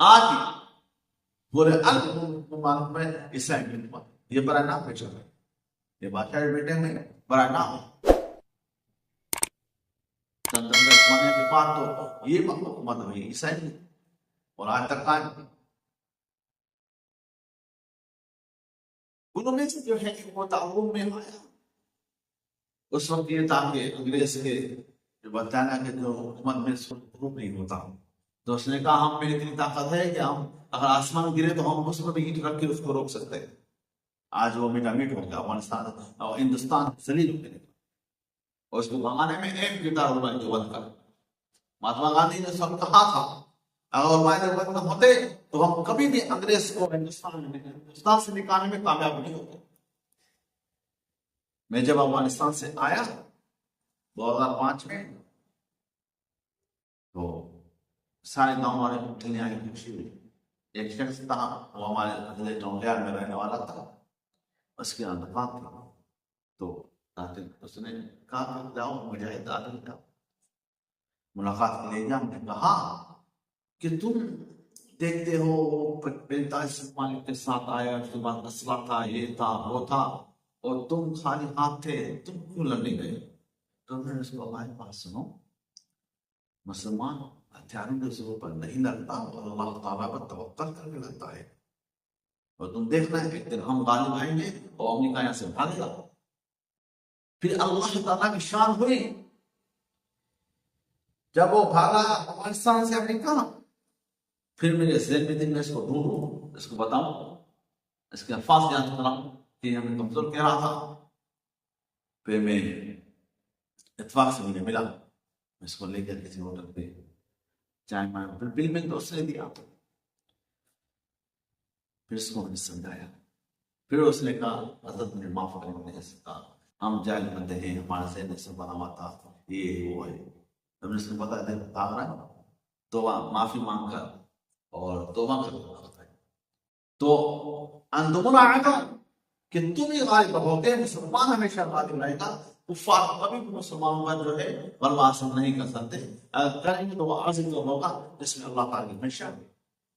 آج پورے ممالک میں عیسائی خدمت یہ برائے نام پہ چل رہا ہے. یہ بادشاہ بیٹے میں برائے نام زمانے کے بعد تو یہ حکومت ہوئی عیسائی اور آج تک قائم. انہوں میں سے جو ہے وہ تعاون میں آیا اس وقت یہ تھا کہ انگریز کے جو برطانیہ کے جو حکومت میں گروپ نہیں ہوتا تو اس نے کہا ہم میں اتنی طاقت ہے کہ ہم اگر آسمان گرے تو ہم اس میں بھی اینٹ رکھ کے اس کو روک سکتے ہیں. آج وہ میٹا میٹ ہو گیا افغانستان اور ہندوستان ذلیل ہو گیا اور اس کو بھگانے میں ایک کردار ہوگا جو بند کر. مہاتما گاندھی نے سب کہا تھا اگر معاہدے بند ہوتے تو ہم کبھی بھی انگریز کو ہندوستان سے نکالنے میں کامیاب نہیں ہوتے. میں جب افغانستان سے آیا 2005 میں تو سارے گاؤں والے ملنے آئے خوشی ہوئی. ایک شخص تھا وہ ہمارے ضلع ٹونگیار میں رہنے والا تھا اس کے انتقال تھا تو اس نے کہا جاؤ مجاہد عالم جاؤ ملاقات کے لیے جا. نے کہا کہ تم دیکھتے ہو 45 ممالک کے ساتھ آیا اس کے بعد اسلحہ تھا یہ تھا وہ تھا اور تم خالی ہاتھ تھے تم کیوں لڑنے گئے. تو میں نے اس کو ہمارے پاس سنو مسلمان ہتھیاروں کے زور پر نہیں لڑتا اور اللہ تعالیٰ پر توکل کر کے لڑتا ہے اور تم دیکھنا ہے ایک دن ہم غالب آئیں گے اور امریکہ یہاں سے بھاگے گا. پھر اللہ تعالیٰ کی شان ہوئی جب وہ بھاگا افغانستان سے امریکہ پھر میرے ذہن میں دن میں اس کو ڈھونڈوں اس کو بتاؤں اس کے الفاظ یاد کراؤں کہ ہمیں کمزور کہہ رہا تھا. پھر میں اتفاق سے مجھے ملا میں اس کو لے کر کسی ہوٹل پہ چائے مایا پھر بل میں تو اس نے دیا پھر اس کو ہم نے سمجھایا پھر اس نے کہا حضرت مجھے معاف کریں. میں نے کہا ہم جاہل بندے ہیں ہمارا ذہن سے بنا ہوا تھا یہ وہ ہے. ہم نے اس کو بتا دیا بھاگ رہا ہے تو معافی مانگ کر اور توبہ کر تو اندمون آئے گا کہ تم ہی غالب ہوگے. مسلمان ہمیشہ غالب رہے گا. کفار کبھی بھی مسلمانوں کا جو ہے غلبہ حاصل نہیں کر سکتے. اگر کریں گے تو وہ عظیم ہوگا جس میں اللہ تعالیٰ کی ہمیشہ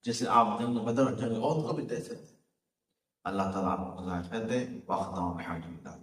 جیسے آپ جنگ بدر جنگ عہد کو بھی دے سکتے. اللہ تعالیٰ آپ کو ہدایت دے. واخر دعوانا الحمد للہ.